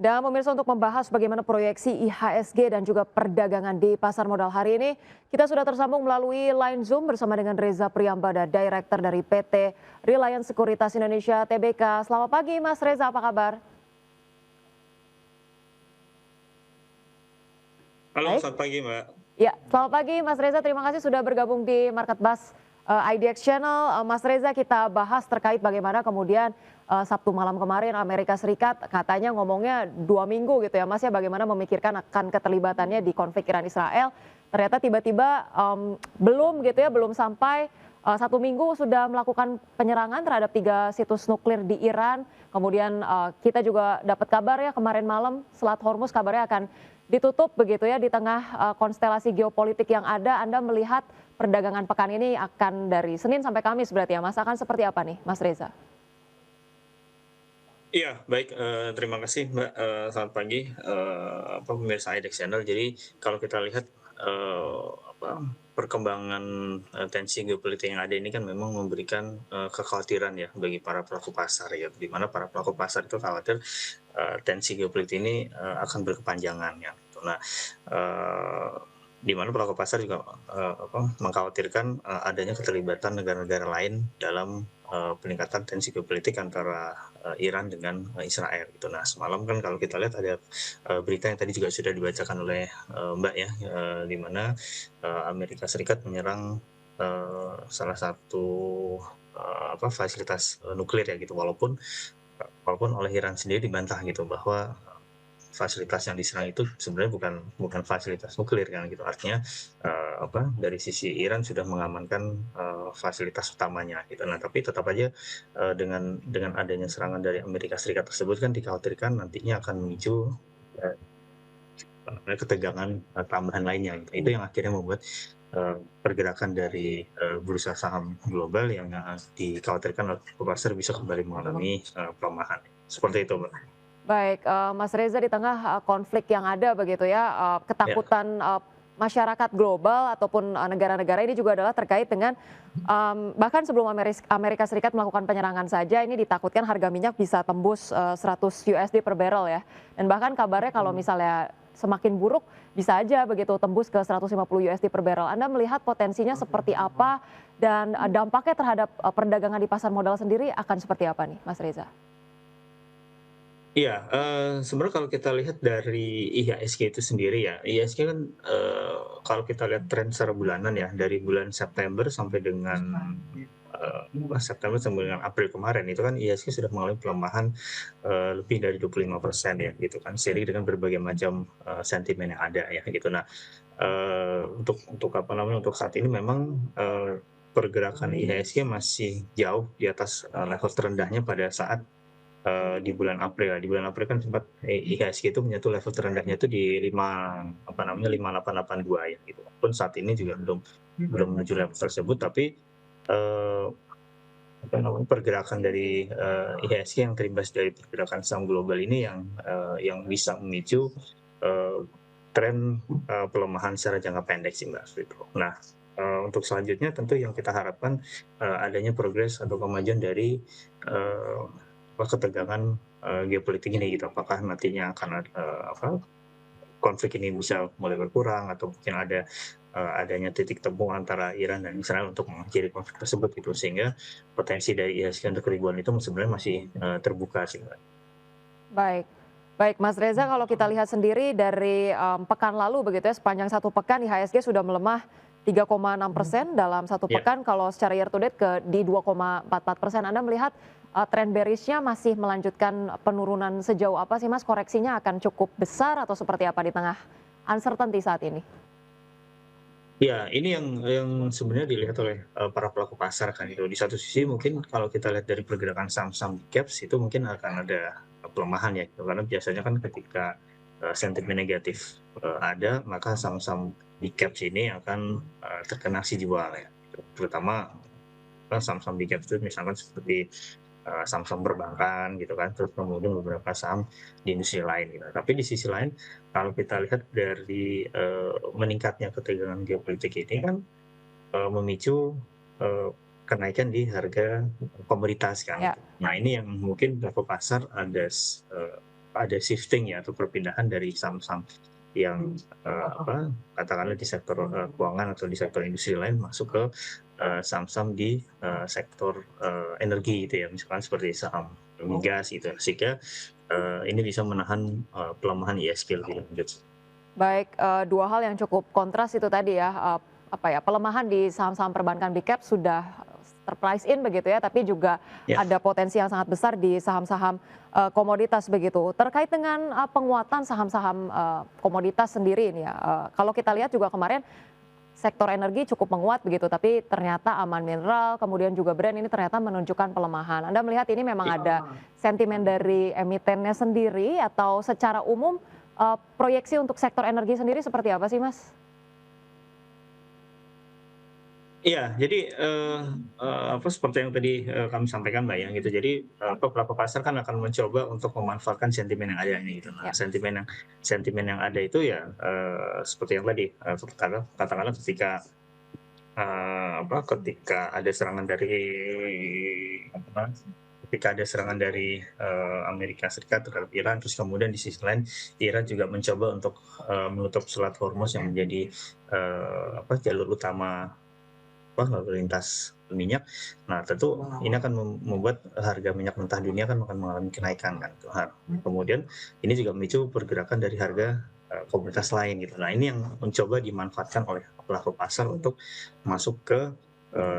Dan pemirsa untuk membahas bagaimana proyeksi IHSG dan juga perdagangan di pasar modal hari ini, kita sudah tersambung melalui line Zoom bersama dengan Reza Priyambada, Director dari PT Reliance Sekuritas Indonesia Tbk. Selamat pagi Mas Reza, apa kabar? Halo, Baik. selamat pagi, Mbak. Ya, selamat pagi Mas Reza, terima kasih sudah bergabung di Market Buzz IDX Channel. Mas Reza, kita bahas terkait bagaimana kemudian Sabtu malam kemarin Amerika Serikat katanya ngomongnya 2 minggu gitu ya Mas ya, bagaimana memikirkan akan keterlibatannya di konflik Iran Israel. Ternyata tiba-tiba belum gitu ya, belum sampai 1 minggu sudah melakukan penyerangan terhadap 3 situs nuklir di Iran. Kemudian kita juga dapat kabar ya kemarin malam Selat Hormuz kabarnya akan ditutup begitu ya di tengah konstelasi geopolitik yang ada. Anda melihat perdagangan pekan ini akan dari Senin sampai Kamis berarti ya Mas, akan seperti apa nih Mas Reza? Iya, baik, terima kasih, Mbak, selamat pagi, pemirsa IDX Channel. Jadi kalau kita lihat, perkembangan, tensi geopolitik yang ada ini kan memang memberikan, kekhawatiran ya bagi para pelaku pasar ya, di mana para pelaku pasar itu khawatir, tensi geopolitik ini, akan berkepanjangan ya, gitu. Nah, eee, di mana pelaku pasar juga, mengkhawatirkan, adanya keterlibatan negara-negara lain dalam, peningkatan tensi geopolitik antara, Iran dengan, Israel gitu. Nah, semalam kan kalau kita lihat ada, berita yang tadi juga sudah dibacakan oleh, Mbak ya, di mana, Amerika Serikat menyerang, salah satu, fasilitas, nuklir ya gitu, walaupun walaupun oleh Iran sendiri dibantah gitu bahwa fasilitas yang diserang itu sebenarnya bukan bukan fasilitas nuklir kan gitu. Artinya, dari sisi Iran sudah mengamankan, fasilitas utamanya gitu. Nah, tapi tetap aja, dengan adanya serangan dari Amerika Serikat tersebut kan dikhawatirkan nantinya akan memicu, eee, ketegangan, tambahan lainnya gitu. Itu yang akhirnya membuat, pergerakan dari, bursa saham global yang, dikhawatirkan oleh pasar bisa kembali mengalami, pelemahan. Seperti itu, Mbak. Baik, Mas Reza, di tengah konflik yang ada begitu ya, Ya. ketakutan masyarakat global ataupun negara-negara ini juga adalah terkait dengan bahkan sebelum Amerika Serikat melakukan penyerangan saja ini ditakutkan harga minyak bisa tembus 100 USD per barrel ya. Dan bahkan kabarnya kalau misalnya semakin buruk bisa aja begitu tembus ke 150 USD per barrel. Anda melihat potensinya seperti apa dan dampaknya terhadap perdagangan di pasar modal sendiri akan seperti apa nih, Mas Reza? Iya, sebenarnya kalau kita lihat dari IHSG itu sendiri ya, IHSG kan, kalau kita lihat tren secara bulanan ya, dari bulan September sampai dengan, September sampai dengan April kemarin itu kan IHSG sudah mengalami pelemahan, lebih dari 25% ya gitu kan, seiring dengan berbagai macam, sentimen yang ada ya gitu. Nah, untuk apa namanya, untuk saat ini memang, pergerakan IHSG masih jauh di atas, level terendahnya pada saat di bulan April ya. Di bulan April kan sempat IHSG itu menyentuh level terendahnya itu di 5882 ya gitu. Walaupun saat ini juga belum belum menuju level tersebut, tapi, eee, pergerakan dari, IHSG yang terimbas dari pergerakan saham global ini yang bisa memicu, eee, tren, pelemahan secara jangka pendek sih, Mbak, seperti itu. Nah, untuk selanjutnya tentu yang kita harapkan, adanya progres atau kemajuan dari, eee, ketegangan, geopolitik ini gitu. Apakah nantinya akan konflik ini bisa mulai berkurang atau mungkin ada, adanya titik temu antara Iran dan Israel untuk mengakhiri konflik tersebut gitu. Sehingga potensi dari IHSG untuk ribuan itu sebenarnya masih, terbuka sih, Mbak. Baik. Baik Mas Reza, kalau kita lihat sendiri dari, pekan lalu begitu ya, sepanjang 1 pekan IHSG sudah melemah 3,6% dalam 1 pekan, kalau secara year to date di 2,44%. Anda melihat, tren bearish-nya masih melanjutkan penurunan sejauh apa sih Mas? Koreksinya akan cukup besar atau seperti apa di tengah uncertainty saat ini? Ya, ini yang sebenarnya dilihat oleh, para pelaku pasar kan itu. Di satu sisi mungkin kalau kita lihat dari pergerakan saham-saham big caps itu mungkin akan ada pelemahan ya gitu, karena biasanya kan ketika, sentimen negatif, ada maka saham-saham big caps ini akan, terkena aksi jual ya gitu. Terutama, saham-saham big caps itu misalkan seperti, saham-saham perbankan gitu kan, terus kemudian beberapa saham di industri lain gitu. Tapi di sisi lain kalau kita lihat dari, meningkatnya ketegangan geopolitik ini kan, memicu, eee, kenaikan di harga komoditas kan Ya. gitu. Nah, ini yang mungkin pelaku pasar ada ada shifting ya atau perpindahan dari saham-saham yang katakanlah di sektor keuangan atau di sektor industri lain masuk ke saham-saham di sektor energi gitu ya, misalkan seperti saham migas gitu, sehingga ini bisa menahan pelemahan ISG lebih lanjut. Baik, dua hal yang cukup kontras itu tadi ya, pelemahan di saham-saham perbankan big cap sudah ter-price in begitu ya, tapi juga Ya. ada potensi yang sangat besar di saham-saham komoditas begitu. Terkait dengan penguatan saham-saham komoditas sendiri ini ya, kalau kita lihat juga kemarin sektor energi cukup menguat begitu, tapi ternyata Aman Mineral, kemudian juga Brand ini ternyata menunjukkan pelemahan. Anda melihat ini memang ada sentimen dari emitennya sendiri atau secara umum proyeksi untuk sektor energi sendiri seperti apa sih, Mas? Iya, jadi seperti yang tadi kami sampaikan Mbak ya gitu. Jadi pelaku pasar kan akan mencoba untuk memanfaatkan sentimen yang ada ini gitu. Nah, Ya. sentimen yang ada itu ya seperti yang tadi katakanlah ketika ada serangan dari apa, ketika ada serangan dari Amerika Serikat terhadap Iran, terus kemudian di sisi lain Iran juga mencoba untuk menutup Selat Hormuz yang menjadi jalur utama lalu lintas minyak. Nah, tentu ini akan membuat harga minyak mentah dunia akan mengalami kenaikan kan. Kemudian ini juga memicu pergerakan dari harga komoditas lain gitu. Nah, ini yang mencoba dimanfaatkan oleh pelaku pasar untuk masuk ke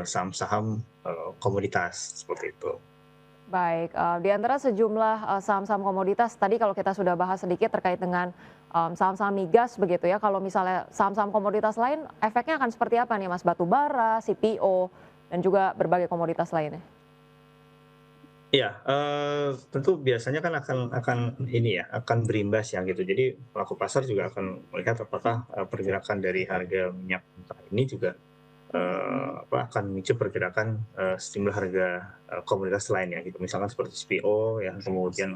saham-saham komoditas seperti itu. Baik, di antara sejumlah saham-saham komoditas tadi kalau kita sudah bahas sedikit terkait dengan saham-saham migas begitu ya. Kalau misalnya saham-saham komoditas lain efeknya akan seperti apa nih Mas? Batu bara, CPO dan juga berbagai komoditas lainnya. Iya, tentu biasanya kan akan ini ya, akan berimbas ya gitu. Jadi pelaku pasar juga akan melihat apakah pergerakan dari harga minyak mentah ini juga akan memicu pergerakan sejumlah harga komoditas lain ya gitu. Misalkan seperti CPO ya, kemudian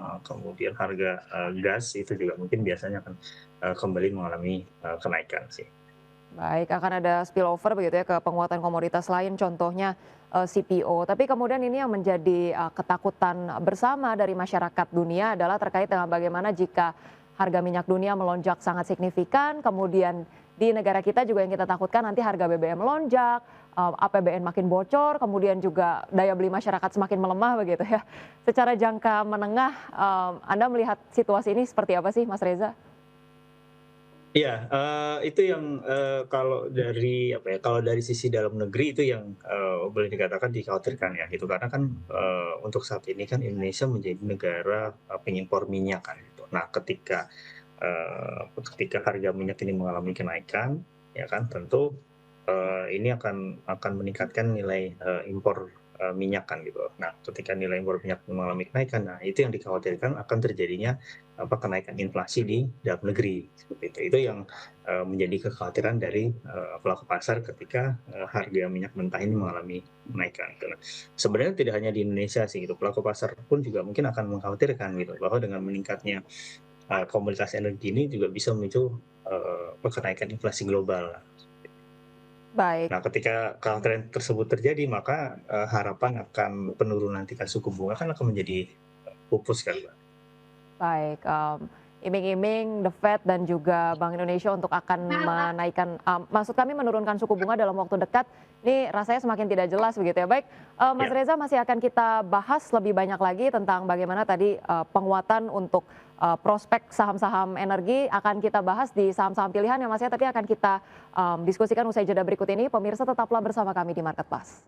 harga gas itu juga mungkin biasanya akan kembali mengalami kenaikan sih. Baik, akan ada spillover begitu ya ke penguatan komoditas lain, contohnya CPO. Tapi kemudian ini yang menjadi ketakutan bersama dari masyarakat dunia adalah terkait dengan bagaimana jika harga minyak dunia melonjak sangat signifikan, kemudian di negara kita juga yang kita takutkan nanti harga BBM melonjak, APBN makin bocor, kemudian juga daya beli masyarakat semakin melemah begitu ya. Secara jangka menengah, Anda melihat situasi ini seperti apa sih, Mas Reza? Iya, itu yang kalau dari sisi dalam negeri itu yang boleh dikatakan dikhawatirkan ya gitu, karena kan untuk saat ini kan Indonesia menjadi negara pengimpor minyak kan gitu. Nah, ketika harga minyak ini mengalami kenaikan ya kan, tentu ini akan meningkatkan nilai impor minyak kan gitu. Nah, ketika nilai impor minyak mengalami kenaikan, nah itu yang dikhawatirkan akan terjadinya kenaikan inflasi di dalam negeri seperti itu. Itu yang menjadi kekhawatiran dari pelaku pasar ketika harga minyak mentah ini mengalami kenaikan. Gitu. Nah, sebenarnya tidak hanya di Indonesia sih gitu, pelaku pasar pun juga mungkin akan mengkhawatirkan gitu bahwa dengan meningkatnya komoditas energi ini juga bisa memicu kenaikan inflasi global. Baik. Nah, ketika kekhawatiran tersebut terjadi, maka harapan akan penurunan tingkat suku bunga kan akan menjadi pupus kan, Mbak. Baik, iming-iming The Fed dan juga Bank Indonesia untuk akan menaikkan, maksud kami menurunkan suku bunga dalam waktu dekat, ini rasanya semakin tidak jelas begitu ya. Baik, Mas Ya. Reza masih akan kita bahas lebih banyak lagi tentang bagaimana tadi penguatan untuk prospek saham-saham energi akan kita bahas di saham-saham pilihan yang Mas ya, tapi akan kita diskusikan usai jeda berikut ini. Pemirsa tetaplah bersama kami di Market Plus.